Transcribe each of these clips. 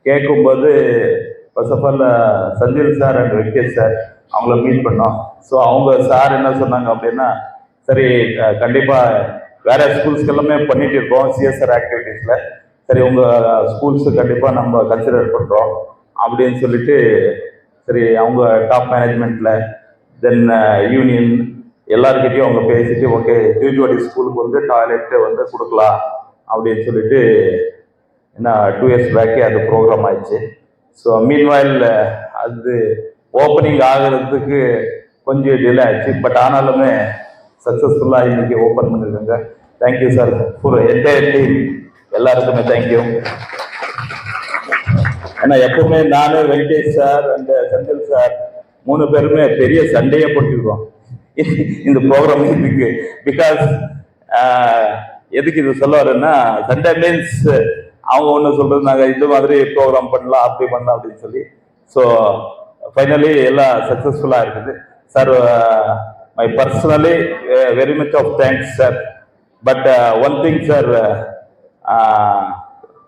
கேட்கும்போது first of all Sanjeev sir and Venkatesh sir அவங்கள meet பண்ணோம். ஸோ அவங்க சார் என்ன சொன்னாங்க அப்படின்னா, சரி கண்டிப்பாக வேற ஸ்கூல்ஸ்க்கு எல்லாமே பண்ணிட்டு இருக்கோம் சிஎஸ்ஆர் ஆக்டிவிட்டீஸில், சரி உங்கள் ஸ்கூல்ஸு கண்டிப்பாக நம்ம கன்சிடர் பண்ணுறோம் அப்படின்னு சொல்லிட்டு, சரி அவங்க டாப் மேனேஜ்மெண்ட்டில் தென் யூனியன் எல்லாருக்கிட்டையும் அவங்க பேசிட்டு, ஓகே ஜூஜுவாடி ஸ்கூலுக்கு வந்து டாய்லெட்டு வந்து கொடுக்கலாம் அப்படின்னு சொல்லிட்டு என்ன 2 years பேக்கே அது ப்ரோக்ராம் ஆயிடுச்சு. ஸோ மீன்வாயில் அது ஓப்பனிங் ஆகிறதுக்கு கொஞ்சம் டிலே ஆச்சு. பட் ஆனாலுமே சக்ஸஸ்ஃபுல்லாக இன்னைக்கு ஓப்பன் பண்ணியிருக்காங்க. Thank you sir for entire team, எல்லாருக்குமே தேங்க்யூ. ஏன்னா எப்பவுமே நானு Venkatesh sir and Senthil sir 3 பேருமே பெரிய சண்டையே போட்டுருக்கோம் இந்த ப்ரோக்ராம் இதுக்கு. பிகாஸ் எதுக்கு இது சொல்ல வரேன்னா, சண்டே மீன்ஸ் அவங்க ஒன்று சொல்றது, நாங்கள் இந்த மாதிரி ப்ரோக்ராம் பண்ணலாம் அப்படி பண்ணலாம் அப்படின்னு சொல்லி. ஸோ ஃபைனலி எல்லாம் சக்ஸஸ்ஃபுல்லாக இருக்குது sir. My personally very much of thanks sir. But one thing sir,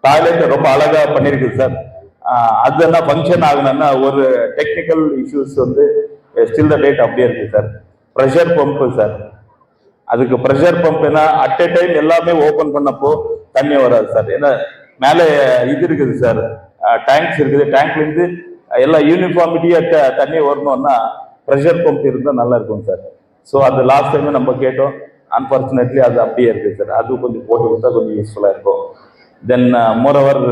toilet ரொம்ப அழகாக பண்ணியிருக்கு சார். அது என்ன ஃபங்க்ஷன் ஆகணும்னா ஒரு டெக்னிக்கல் இஷ்யூஸ் வந்து ஸ்டில் த டேட் அப்படியே இருக்கு சார். ப்ரெஷர் பம்பு சார், அதுக்கு ப்ரெஷர் பம்ப் ஏன்னா அட் எ டைம் எல்லாமே ஓப்பன் பண்ணப்போ தண்ணி வராது சார். ஏன்னா மேலே இது இருக்குது சார், டேங்க்ஸ் இருக்குது, டேங்க்லேருந்து எல்லாம் யூனிஃபார்மிட்டியாக தண்ணி வரணும்னா ப்ரெஷர் பம்ப் இருந்தால் நல்லா இருக்கும் சார். ஸோ அது லாஸ்ட் டைமே நம்ம கேட்டோம், அன்ஃபார்ச்சுனேட்லி அது அப்படியே இருக்குது சார். அது கொஞ்சம் போட்டு கொடுத்தா கொஞ்சம் யூஸ்ஃபுல்லாக இருக்கும். தென் மோரோவர்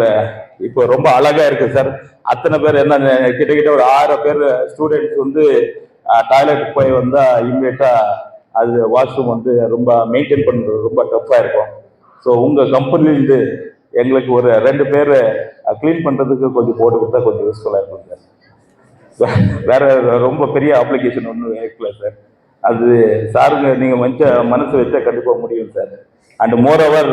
இப்போ ரொம்ப அழகாக இருக்குது சார். அத்தனை பேர் என்ன கிட்டத்தட்ட ஒரு 6 பேர் ஸ்டூடெண்ட்ஸ் வந்து டாய்லெட் போய் வந்தால் இம்மிடியட்டாக அது வாஷ்ரூம் வந்து ரொம்ப மெயின்டைன் பண்ணுறது ரொம்ப டஃப்பாக இருக்கும். ஸோ உங்கள் கம்பெனிலேருந்து எங்களுக்கு ஒரு 2 பேர் க்ளீன் பண்ணுறதுக்கு கொஞ்சம் போட்டு கொடுத்தா கொஞ்சம் யூஸ்ஃபுல்லாக இருக்கும் சார். வேற ரொம்ப பெரிய அப்ளிகேஷன் ஒன்றும் இருக்கல சார். அது சாருங்க நீங்கள் மனசு வச்சா கண்டிப்பாக முடியும் சார். அண்ட் மோரோவர்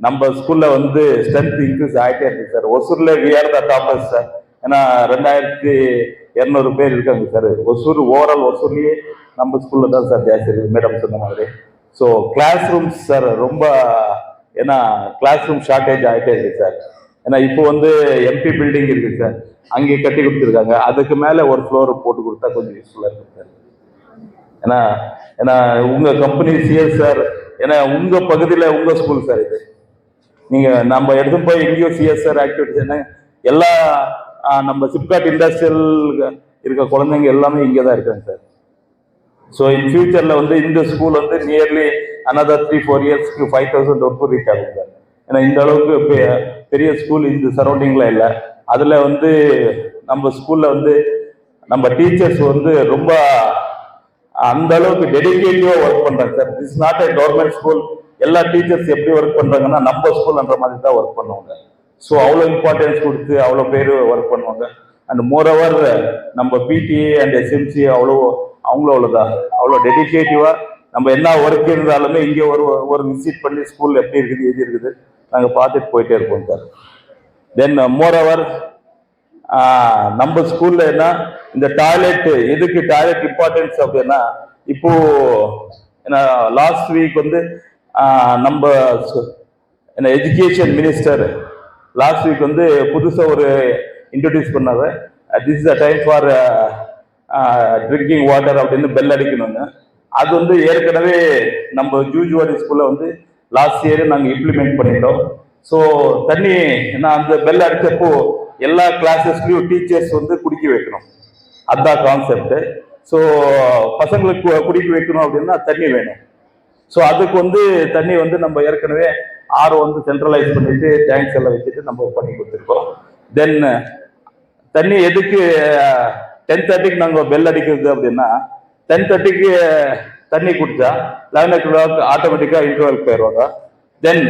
நம்ம ஸ்கூலில் வந்து ஸ்ட்ரென்த் இன்க்ரீஸ் ஆகிட்டே இருக்கு சார். ஒசூரில் we are the toppers sir. ஏன்னா 2200 பேர் இருக்காங்க சார். ஒசூர் ஓவரால் ஒசூர்லேயே நம்ம ஸ்கூலில் தான் சார் ஜாஸ்தி இருக்குது, மேடம் சொன்ன மாதிரி. ஸோ கிளாஸ் ரூம்ஸ் சார் ரொம்ப, ஏன்னா கிளாஸ் ரூம் ஷார்ட்டேஜ் ஆகிட்டே இருக்குது சார். ஏன்னா இப்போ வந்து எம்பி பில்டிங் இருக்குது சார், அங்கே கட்டி கொடுத்துருக்காங்க. அதுக்கு மேலே ஒரு ஃப்ளோர் போட்டு கொடுத்தா கொஞ்சம் யூஸ்ஃபுல்லாக இருக்கும் சார். ஏன்னா ஏன்னா உங்கள் கம்பெனி சிஎஸ்ஆர், ஏன்னா உங்கள் பகுதியில் உங்கள் ஸ்கூல் சார் இது. நீங்கள் நம்ம எடுத்து போய் எங்கேயோ சிஎஸ்ஆர் ஆக்டிவிட்டிஸ் என்ன எல்லா நம்ம சிப்காட் இண்டஸ்ட்ரியல் இருக்க குழந்தைங்க எல்லாமே இங்கே தான் இருக்காங்க சார். ஸோ இன் ஃபியூச்சரில் வந்து இந்த ஸ்கூல் வந்து நியர்லி அனதர் 3-4 இயர்ஸ்க்கு 5000 ஒர்க்கு ரீச் ஆகும் சார். ஏன்னா இந்த அளவுக்கு பெரிய ஸ்கூல் இந்த சரௌண்டிங்கில் இல்லை. அதில் வந்து நம்ம ஸ்கூலில் வந்து நம்ம டீச்சர்ஸ் வந்து ரொம்ப அந்த அளவுக்கு டெடிகேட்டிவாக ஒர்க் பண்ணுறாங்க sir. This not a government school. எல்லா டீச்சர்ஸ் எப்படி ஒர்க் பண்ணுறாங்கன்னா நம்ம ஸ்கூல்ன்ற மாதிரி தான் ஒர்க் பண்ணுவாங்க. ஸோ அவ்வளோ இம்பார்ட்டன்ஸ் கொடுத்து அவ்வளோ பேர் ஒர்க் பண்ணுவாங்க. அண்ட் மோரோவர் நம்ம பிடிஏ அண்ட் எஸ்எம்சி அவங்களும் அவ்வளோதான், அவ்வளோ டெடிகேட்டிவாக நம்ம என்ன ஒர்க் இருந்தாலுமே இங்கே ஒரு விசிட் பண்ணி ஸ்கூல் எப்படி இருக்குது எது இருக்குது நாங்கள் பார்த்துட்டு போயிட்டே இருப்போம் சார். தென் மோரோவர் நம்ம ஸ்கூல்ல என்ன இந்த டாய்லெட், எதுக்கு டாய்லெட் இம்பார்ட்டன்ஸ் அப்படின்னா, இப்போ லாஸ்ட் வீக் வந்து நம்ம எஜுகேஷன் மினிஸ்டர் லாஸ்ட் வீக் வந்து புதுசாக ஒரு இன்ட்ரடியூஸ் பண்ணாங்க, this is the time for drinking water அப்படின்னு பெல் அடிக்கணும்னு. அது வந்து ஏற்கனவே நம்ம ஜூஜுவாடி ஸ்கூல்ல வந்து லாஸ்ட் இயர் நாங்கள் இம்ப்ளிமெண்ட் பண்ணிட்டோம். ஸோ தண்ணி நான் அந்த பெல் அடிச்சப்போ எல்லா கிளாஸஸ்லையும் டீச்சர்ஸ் வந்து குடிக்க வைக்கணும், அதுதான் கான்செப்ட். ஸோ பசங்களுக்கு குடிக்க வைக்கணும் அப்படின்னா தண்ணி வேணும். ஸோ அதுக்கு வந்து தண்ணி வந்து நம்ம ஏற்கனவே ஆர்ஓ வந்து சென்ட்ரலைஸ் பண்ணிட்டு டேங்க்ஸ் எல்லாம் வச்சுட்டு நம்ம பண்ணி கொடுத்துருக்கோம். தென் தண்ணி எதுக்கு 10:30க்கு நாங்கள் பெல் அடிக்கிறது அப்படின்னா, 10:30க்கு தண்ணி குடிச்சா 11 o'clock ஆட்டோமேட்டிக்காக இன்டர்வல் போயிடுவாங்க. தென்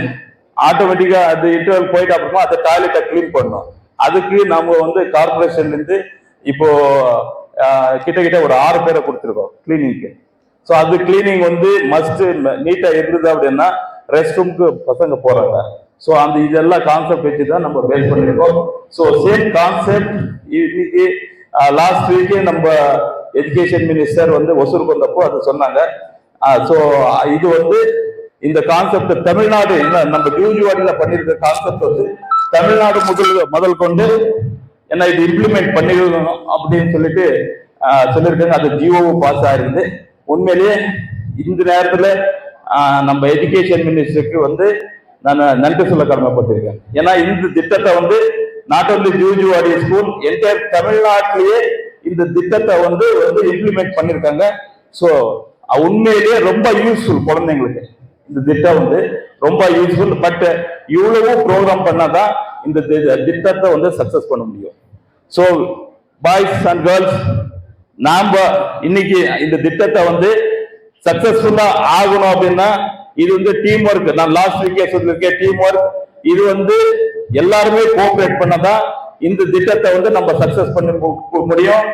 ஆட்டோமேட்டிக்காக அது இன்டர்வல் போயிட்டு அப்புறமா அந்த டாய்லெட்டை கிளீன் பண்ணணும். அதுக்கு நம்ம வந்து கார்பரேஷன்லேருந்து இப்போ கிட்டத்தட்ட ஒரு 6 பேரை கொடுத்துருக்கோம் கிளீனிங்க்கு. ஸோ அது கிளீனிங் வந்து மஸ்ட் நீட்டாக இருந்தது அப்படின்னா ரெஸ்ட் ரூமுக்கு பசங்க போகிறாங்க. ஸோ அந்த இதெல்லாம் கான்செப்ட் வச்சு தான் நம்ம பேஸ் பண்ணியிருக்கோம். ஸோ சேம் கான்செப்ட் இன்னைக்கு லாஸ்ட் வீக்கே நம்ம எஜுகேஷன் மினிஸ்டர் வந்து ஒசூருக்கு வந்தப்போ அது சொன்னாங்க. ஸோ இது வந்து இந்த கான்செப்ட் தமிழ்நாடு நம்ம ஜூஜுவாடியில் பண்ணியிருக்க கான்செப்ட் வந்து தமிழ்நாடு முதல் கொண்டு என்ன இது இம்ப்ளிமெண்ட் பண்ணிக்கணும் அப்படின்னு சொல்லிட்டு சொல்லியிருக்காங்க. அது ஜிஓவும் பாஸ் ஆயிருக்குது. உண்மையிலேயே இந்த நேரத்துல நம்ம எஜுகேஷன் மினிஸ்டருக்கு வந்து நான் நன்றி சொல்ல கடமைப்பட்டிருக்கேன். ஏன்னா இந்த திட்டத்தை வந்து not only Zuzuvadi school entire தமிழ்நாட்டிலேயே இந்த திட்டத்தை வந்து இம்ப்ளிமெண்ட் பண்ணிருக்காங்க. ஸோ உண்மையிலேயே ரொம்ப யூஸ்ஃபுல் குழந்தைங்களுக்கு இந்த திட்டம் வந்து ரொம்ப யூஸ்ஃபுல். பட் இவ்வளவு ப்ரோக்ராம் பண்ணாதான் இந்த திட்டத்தை வந்து சக்சஸ் பண்ண முடியும். ஸோ பாய்ஸ் அண்ட் கேர்ள்ஸ், நாம இன்னைக்கு இந்த திட்டத்தை வந்து சக்சஸ்ஃபுல்லா ஆகணும் அப்படின்னா இது வந்து டீம் ஒர்க். நான் லாஸ்ட் வீக்கே சொல்லியிருக்கேன், டீம் ஒர்க். இது வந்து எல்லாருமே கோஆபரேட் பண்ணதான் இந்த திட்டத்தை வந்து நம்ம சக்சஸ் பண்ண முடியும்.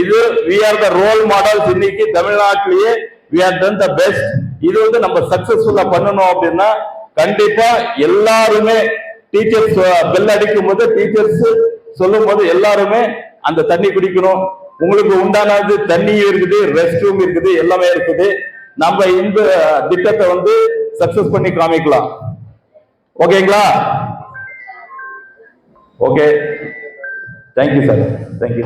இது we are the role models. இன்னைக்கு தமிழ்நாட்டிலேயே we are done the best. இது வந்து நம்ம சக்சஸ்ஃபுல்லா பண்ணணும் அப்படின்னா கண்டிப்பா எல்லாருமே டீச்சர்ஸ் பெல் அடிக்கும் போது, டீச்சர்ஸ் சொல்லும் போது எல்லாருமே அந்த தண்ணி குடிக்கணும். உங்களுக்கு உண்டானது தண்ணியும் இருக்குது, ரெஸ்ட் ரூம் இருக்குது, எல்லாமே இருக்குது. நம்ம இந்த திட்டத்தை வந்து சக்சஸ் பண்ணி காமிக்கலாம். ஓகேங்களா? Okay, thank you sir, thank you.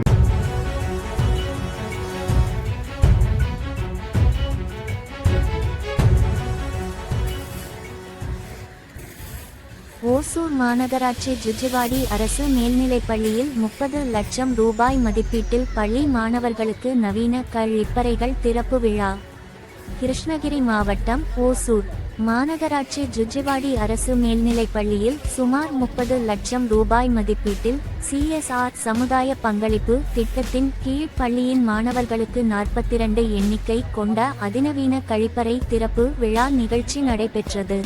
Hosur மாநகராட்சி ஜுஜுவாடி அரசு மேல்நிலைப்பள்ளியில் 30 லட்சம் ரூபாய் மதிப்பீட்டில் பள்ளி மாணவர்களுக்கு நவீன கழிப்பறைகள் திறப்பு விழா. கிருஷ்ணகிரி மாவட்டம் ஓசூர் மாநகராட்சி ஜுஜுவாடி அரசு மேல்நிலைப்பள்ளியில் சுமார் 30 லட்சம் ரூபாய் மதிப்பீட்டில் CSR சமுதாய பங்களிப்பு திட்டத்தின் கீழ் பள்ளியின் மாணவர்களுக்கு 42 எண்ணிக்கை கொண்ட அதிநவீன கழிப்பறை திறப்பு விழா நிகழ்ச்சி நடைபெற்றது.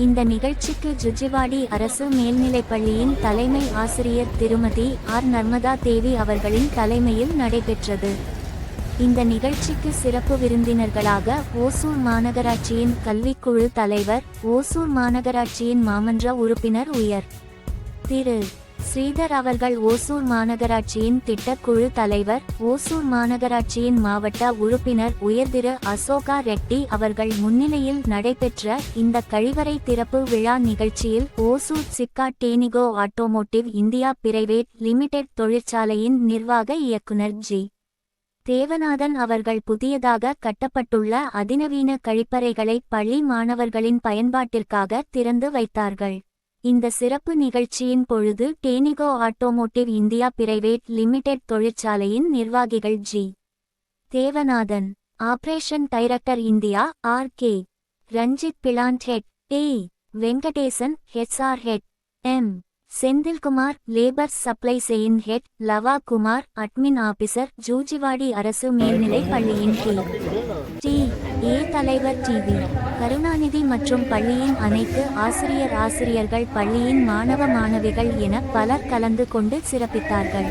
இந்த நிகழ்ச்சிக்கு ஜுஜுவாடி அரசு மேல்நிலைப்பள்ளியின் தலைமை ஆசிரியர் திருமதி ஆர் நர்மதா தேவி அவர்களின் தலைமையில் நடைபெற்றது. இந்த நிகழ்ச்சிக்கு சிறப்பு விருந்தினர்களாக ஓசூர் மாநகராட்சியின் கல்விக்குழு தலைவர், ஓசூர் மாநகராட்சியின் மாமன்ற உறுப்பினர் உயர் திரு ஸ்ரீதர் அவர்கள், ஓசூர் மாநகராட்சியின் திட்டக்குழு தலைவர், ஓசூர் மாநகராட்சியின் மாவட்ட உறுப்பினர் உயர் திரு அசோகா ரெட்டி அவர்கள் முன்னிலையில் நடைபெற்ற இந்த கழிவறை திறப்பு விழா நிகழ்ச்சியில் ஓசூர் சிப்கா டேனிகோ ஆட்டோமோட்டிவ் இந்தியா பிரைவேட் லிமிடெட் தொழிற்சாலையின் நிர்வாக இயக்குனர் ஜி தேவநாதன் அவர்கள் புதியதாக கட்டப்பட்டுள்ள அதிநவீன கழிப்பறைகளை பள்ளி மாணவர்களின் பயன்பாட்டிற்காக திறந்து வைத்தார்கள். இந்த சிறப்பு நிகழ்ச்சியின் பொழுது டேனிகோ ஆட்டோமோட்டிவ் இந்தியா பிரைவேட் லிமிடெட் தொழிற்சாலையின் நிர்வாகிகள் G Devanathan, operation director India RK Ranjith, plant head A Venkatesan, HR head M Senthilkumar, labour supply chain head Lava Kumar, admin officer Jujuvadi அரசு மேல்நிலை பள்ளியின் டி.ஏ தலைவர் TV கருணாநிதி மற்றும் பள்ளியின் அனைத்து ஆசிரியர்கள், பள்ளியின் மாணவ மாணவிகள் என பலர் கலந்து கொண்டு சிறப்பித்தார்கள்.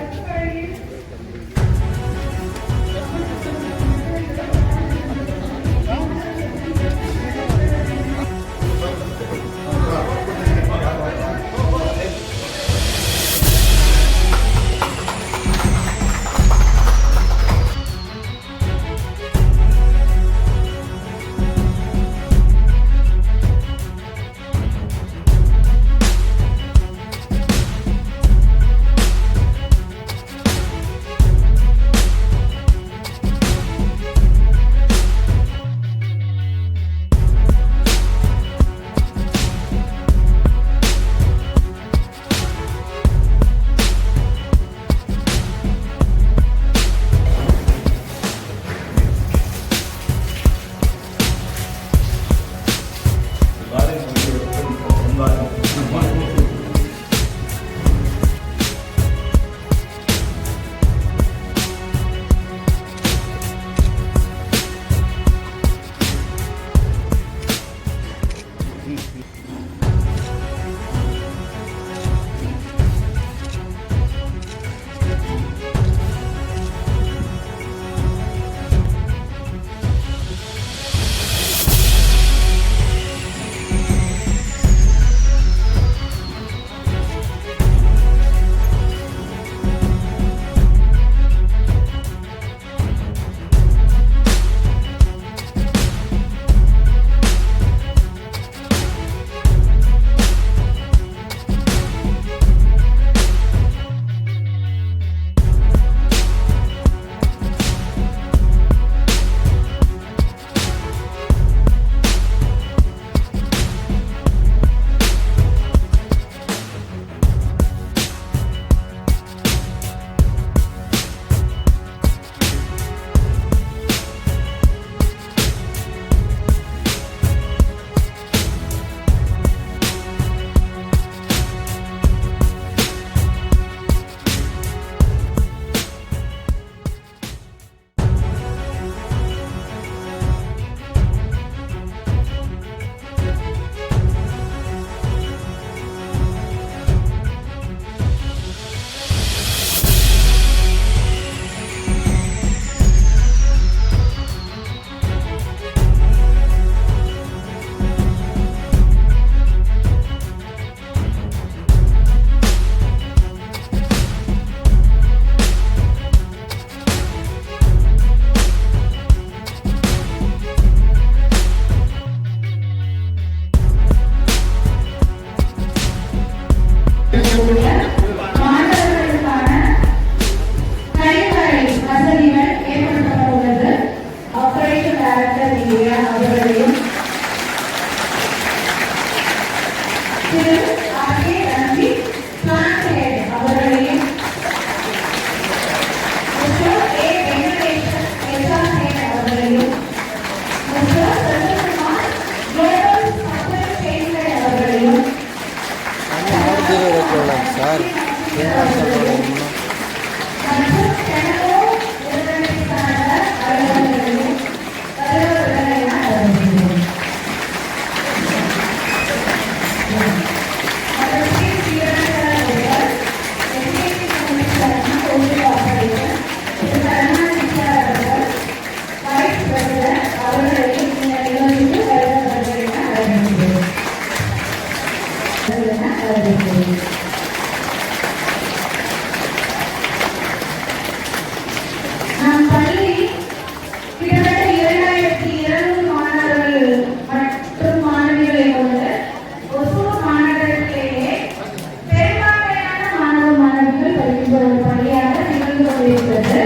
நடைபெறுகிறது.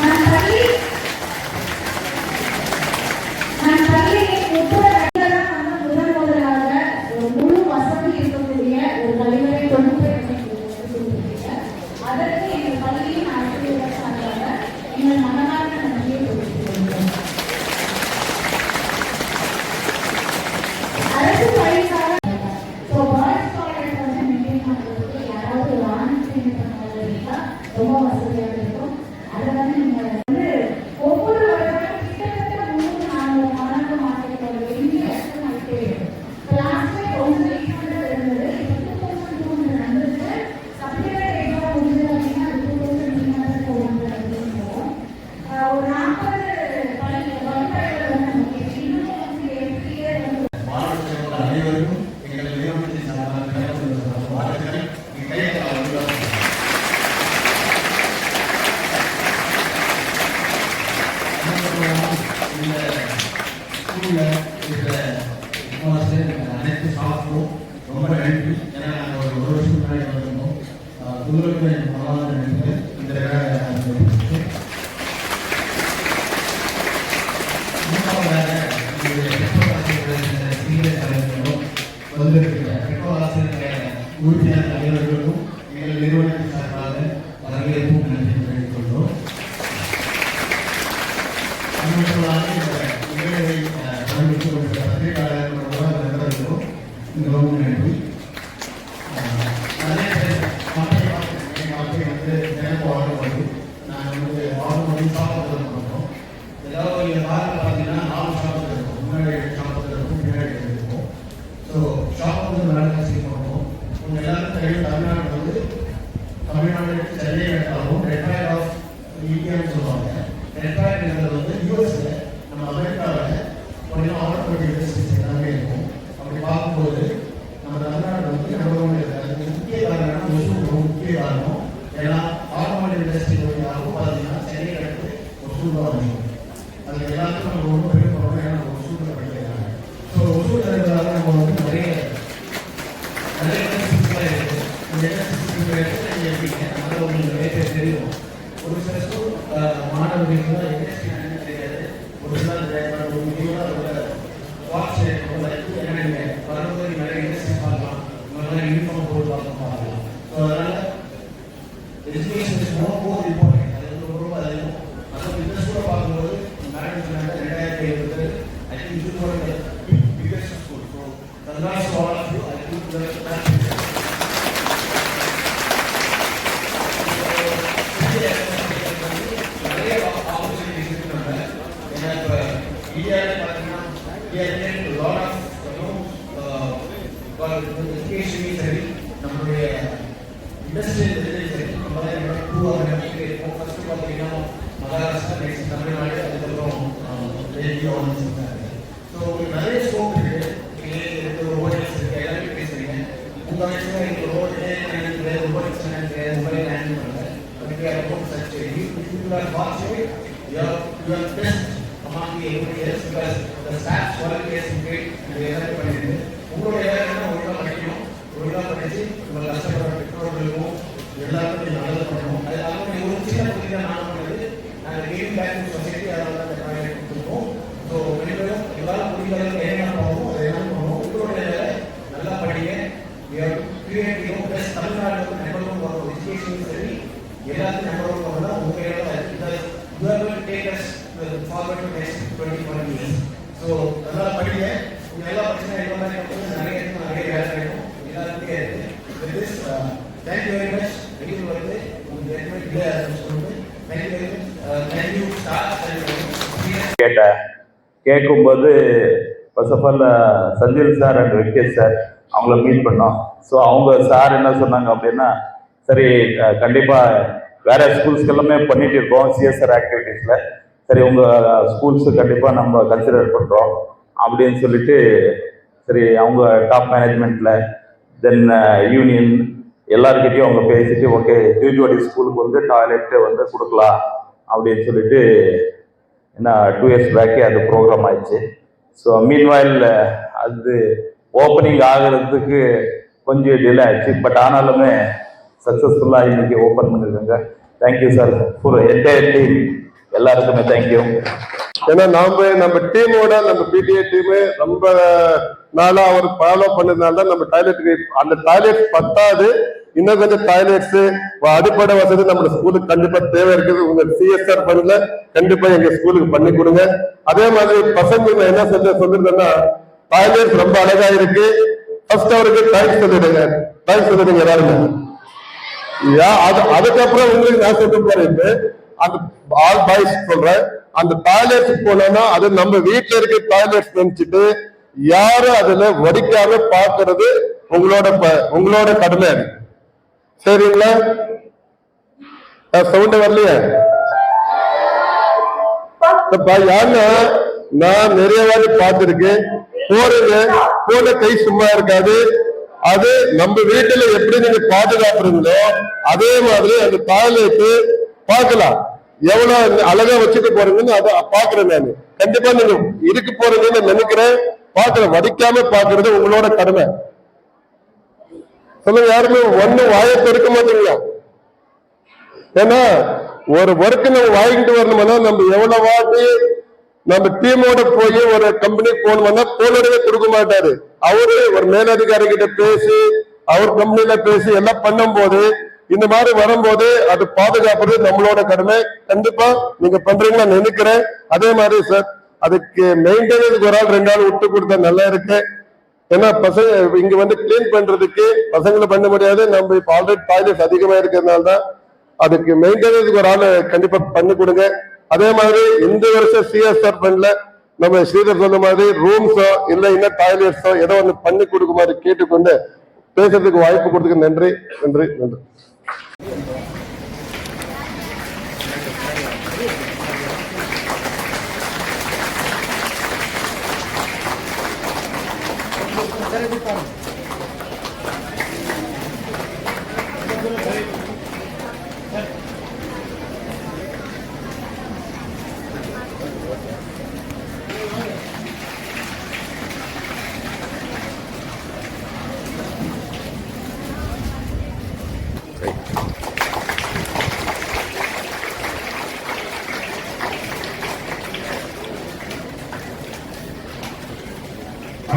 நான் பள்ளியின் முதல் முதலாக ஒரு முழு வசதி இருக்கக்கூடிய ஒரு கழிவறை தொகுப்பை கொடுத்திருக்கீங்க. அதற்கு எங்கள் பள்ளியின் ஆசிரியர்கள் சார்பாக எங்கள் மனமார்ந்த நன்றியை கொடுத்திருக்கிறோம். அரசு பள்ளிக்காக யாராவது ஒரு ஆண் ரொம்ப வசதியாக இருக்கும். அதை வந்து நீங்க வந்து ஒவ்வொரு வருடமும் கிட்டத்தட்ட 300-400 மாணவ மாணவிகளோட எண்ணிக்கை அதிகமாகிட்டே இருக்கும். கிளாஸ்ல 1800 இருந்தது, 2200 நடந்தது. சப்ளிமெண்ட் எக்ஸாம் முடிஞ்சது அப்படின்னா 2300 அப்படின்னு போகும். ஒரு 40 வகுப்பறைகள் வந்து நமக்கு இன்னும் வந்து எப்படியே வந்து அனைவருக்கும் எங்கள் நிறுவனத்தின் வாழ்த்துக்கள். இந்த ஸ்கூலில் இருக்கிற அனைத்து ஸ்டாஃப்க்கும் ரொம்ப நன்றி. ஏன்னா நாங்கள் ஒரு வருஷம் முன்னாடி வந்திருந்தோம். உங்களுக்கு மனமார்ந்த நன்றிகள். இந்த மூன்றாவதாக எங்களுடைய பெற்றோர் ஆசிரியர்கள் சீனியர் தலைவர்களும் வந்திருக்கிற பெற்றோர் ஆசிரியர்கள் உறுப்பினர் தலைவர்களுக்கும் எங்கள் நிறுவனத்தின் சார்பாக வரவேற்பும் நன்றி தெரிவித்துக் கொள்கிறோம். பத்திரிகையாளர்களும் மிகவும் நன்றி. நிறைய பேர் மக்கள் வந்து எனக்கு ஆர்டர் பண்ணி நாங்கள் வந்து ஆர்டர் பண்ணி சாப்பிட்றது பண்ணுறோம். ஏதாவது இந்த காரில் பார்த்தீங்கன்னா 4 ஷாப் இருக்கும். முன்னாடி ஷாப் இருக்கும், பின்னாடி இருக்கும். ஸோ ஷாப் வந்து வேலை செய்யணும். உங்கள் எல்லாருக்கும் தெரியும், தமிழ்நாடு சென்னை ஆகும் ரெட்ராய்ட் ஆஃப் இந்தியான்னு சொல்லுவாங்க. ரெட்ராய்ட்ங்கிறது வந்து யூஎஸ்ல நம்ம அமெரிக்காவில் கொஞ்சம் ஆட்டோமேட்டிக் இண்டஸ்ட்ரீஸ் எல்லாமே இருக்கும். அப்படி பார்க்கும்போது நம்ம தமிழ்நாடு வந்து நம்ம முக்கிய காரணம் முக்கிய காரணம். ஏன்னா ஆட்டோமேட்டிக் இண்டஸ்ட்ரி யாரும் பார்த்தீங்கன்னா சென்னை அடுத்து ஒசூர் அதிகம். அதுக்கு எல்லாத்துக்கும் நம்ம ரொம்ப பெருமைப்படுறோம். ஏன்னா நம்ம ஒசூரில் படிக்கிறாங்க. ஸோ ஒசூர் இருக்கிறதால நம்ம வந்து நிறைய இண்டஸ்ட்ரீஸ்லாம் இருக்குது. இந்த இண்டஸ்ட்ரீஸ் நீங்கள் எப்படிங்க அதில் உங்களுக்கு நிறைய பேர் தெரியும். ஒரு சில ஸ்கூல் மாணவர்களுக்கு தான் இண்டஸ்ட்ரி என்னன்னு தெரியாது. ஒரு சில ஒரு முக்கியமாக வாட்ச் என்னங்க வரும்போது நிறைய இண்டஸ்ட்ரி பார்க்கலாம். உங்களால் யூனிஃபார்ம் போட்டு பார்க்கலாம். ஸோ அதனால் எஜுகேஷன் இஸ் மோர் இம்பார்ட்டன்ட். அது வந்து ரொம்ப அதிகம். அதுவும் இந்த ஸ்கூலை பார்க்கும்போது மேடம் சொன்னாங்க 2070 ஐ திங்க் இது ஒரு biggest school. So congrats to all of you. I think நிறைய ஆப்பர்ச்சுனிட்டிஸ் இருக்கிறாங்க. ஏன்னா இப்போ இந்தியாவில் பார்த்தீங்கன்னா எஜுகேஷனையும் சரி நம்மளுடைய இண்டஸ்ட்ரியல் சரி நம்ம ஃபர்ஸ்ட் பார்த்தீங்கன்னா மகாராஷ்டிரா, நெக்ஸ்ட் தமிழ்நாடு, அதுக்கப்புறம் ஸோ உங்களுக்கு நிறைய ஸ்கோப் இருக்குது. நீங்கள் ரோபோட்டிக்ஸ் இருக்குது, எல்லாமே பேசுகிறீங்க. உங்கள் வயசுல எங்கள் ரோபோட்டிக்ஸ் மொபைல் ஹேண்டில் பண்ணுறேன். Such people are fortunate. You are best among the everybody else because the staff quality is great and they are பண்ணிட்டு உங்களுடைய வேலையை ஒழுங்கா படிக்கணும். ஒழுங்கா படிச்சு உங்கள் கஷ்டப்படுற பெற்றோர்களுக்கும் எல்லாருக்கும் நல்லது பண்ணணும். அது அவங்க ஒரு சின்ன புதிதாக நான் பண்ணது நாங்கள் கெயின் பேக் டு சொசைட்டி. அதனால அந்த ப்ராஜெக்ட் கொடுத்துருக்கோம். ஸோ வெளிப்படும் எல்லாரும் புதிய என்ன பண்ணுவோம் அதை என்ன பண்ணுவோம். உங்களுடைய வேலை நல்லா படிங்க. கிரியேட்டிவ் ப்ளஸ் தமிழ்நாடு நம்பரும் வரும் எஜுகேஷனும் சரி எல்லாத்தையும் நம்பரும் பண்ணலாம். உங்கள் you are going to take us forward to next 20-40 years. So நல்லா படிங்க. உங்கள் எல்லா பிரச்சனை எல்லாமே நிறைய வேலை கிடைக்கும். எல்லாருமே with this thank you very much. வெளியில் வந்து உங்களுக்கு thank you very much. Thank you கேட்டேன். கேட்கும்போது first of all Sanjeev sir and Venkesh sir அவங்கள மீட் பண்ணோம். ஸோ அவங்க சார் என்ன சொன்னாங்க அப்படின்னா, சரி கண்டிப்பாக வேற ஸ்கூல்ஸ்க்கு எல்லாமே பண்ணிட்டு இருக்கோம் சிஎஸ்ஆர் ஆக்டிவிட்டீஸில். சரி உங்கள் ஸ்கூல்ஸு கண்டிப்பாக நம்ம கன்சிடர் பண்ணுறோம் அப்படின்னு சொல்லிட்டு, சரி அவங்க டாப் மேனேஜ்மெண்ட்டில் தென் யூனியன் எல்லாருக்கிட்டையும் அவங்க பேசிட்டு ஓகே ஜூஜுவாடி ஸ்கூலுக்கு வந்து டாய்லெட்டு வந்து கொடுக்கலாம் அப்படின்னு சொல்லிட்டு என்ன 2 years பேக்கே அது ப்ரோக்ராம் ஆயிடுச்சு. ஸோ மீன்வாயில் அது ஓப்பனிங் ஆகிறதுக்கு கொஞ்சம் டிலே ஆயிடுச்சு. பட் ஆனாலுமே சக்ஸஸ்ஃபுல்லாக இன்னைக்கு ஓப்பன் பண்ணியிருக்காங்க. Thank you sir for entire team, எல்லாருக்குமே தேங்க்யூ. ஏன்னா நம்ம டீமோட நம்ம பிடிஏ டீமு ரொம்ப நாளா அவர் ஃபாலோ பண்ணதுனால தான் நம்ம டாய்லெட்டுக்கு அந்த டாய்லெட் பத்தாது, இன்னும் கொஞ்சம் டாய்லெட்ஸ் அடிப்படை வசதி நம்ம ஸ்கூலுக்கு கண்டிப்பா தேவை இருக்குது. உங்க சிஎஸ்ஆர் பண்ணல கண்டிப்பா எங்க ஸ்கூலுக்கு பண்ணி கொடுங்க. அதே மாதிரி பசங்களுக்கு நான் என்ன சொல்லிருந்தேன்னா, டாய்லெட் ரொம்ப அழகா இருக்கு. ஃபர்ஸ்ட் அவருக்கு தேங்க்ஸ் சொல்லிடுங்க எல்லாருமே. அதுக்கப்புறம் உங்களுக்கு நான் சொல்ல போறேன், அந்த ஆல் பாய்ஸ் சொல்றேன், அந்த டாய்லெட் போனோம்னா அது நம்ம வீட்டுல இருக்க டாய்லெட் நினைச்சிட்டு யாரும் அதுல வடிக்காம பாக்குறது உங்களோட கடமை. சரிங்களா? சவுண்ட் வரலையே? யாருன்னா நான் நிறைய வாட்டி பார்த்திருக்கேன், போன கை சும்மா இருக்காது. அது நம்ம வீட்டுல எப்படி நீங்க பாதுகாப்புறீங்களோ அதே மாதிரி அந்த டாய்லெட் பார்க்கலாம், எவ்வளவு அழகா வச்சுட்டு போறீங்கன்னு அதை பாக்குறேன். நான் கண்டிப்பா நீங்க இருக்கு போறீங்கன்னு நினைக்கிறேன். பாக்குறேன், வடிக்காம பாக்குறது உங்களோட கடமை. சொல்லுங்க, யாருமே ஒண்ணும் வாயை பெருக்க மாட்டீங்களா? ஏன்னா ஒரு ஒர்க் நம்ம வாங்கிட்டு வரணும்னா நம்ம எவ்வளவு வாட்டி நம்ம டீமோட போய் ஒரு கம்பெனி போனோம்னா போனோடவே கொடுக்க மாட்டாரு. அவரு ஒரு மேலதிகாரி கிட்ட பேசி அவர் கம்பெனில பேசி எல்லாம் பண்ணும் போது இந்த மாதிரி வரும்போது அது பாதுகாப்புறது நம்மளோட கடமை. கண்டிப்பா நீங்க பண்றீங்கன்னு நான் நினைக்கிறேன். அதே மாதிரி சார், அதுக்கு மெயின்டெனன்ஸ்க்கு ஒரு ஆள் 2 ஆள் விட்டு கொடுத்தா நல்லா இருக்கு. ஏன்னா பசங்க இங்க வந்து கிளீன் பண்றதுக்கு பசங்களை பண்ண முடியாது. நம்ம இப்ப ஆல்ரெடி டாய்லெட் அதிகமா இருக்கிறதுனால தான் அதுக்கு மெயின்டெனன்ஸ்க்கு ஒரு ஆள் கண்டிப்பா பண்ணி கொடுங்க. அதே மாதிரி இந்த வருஷம் சிஎஸ்ஆர் பண்ணல, நம்ம ஸ்ரீதர் சொன்ன மாதிரி ரூம்ஸோ இல்ல இன்னும் டாய்லெட்ஸோ ஏதோ ஒன்று பண்ணி கொடுக்குமாறு கேட்டுக்கொண்டு பேசுறதுக்கு வாய்ப்பு கொடுத்துக்க நன்றி நன்றி நன்றி.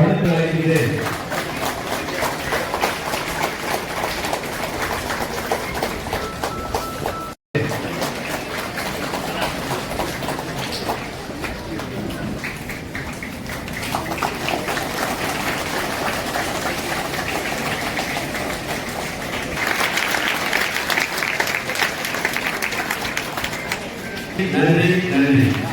அடுத்து அழைக்கிறேன் நன்றி நன்றி.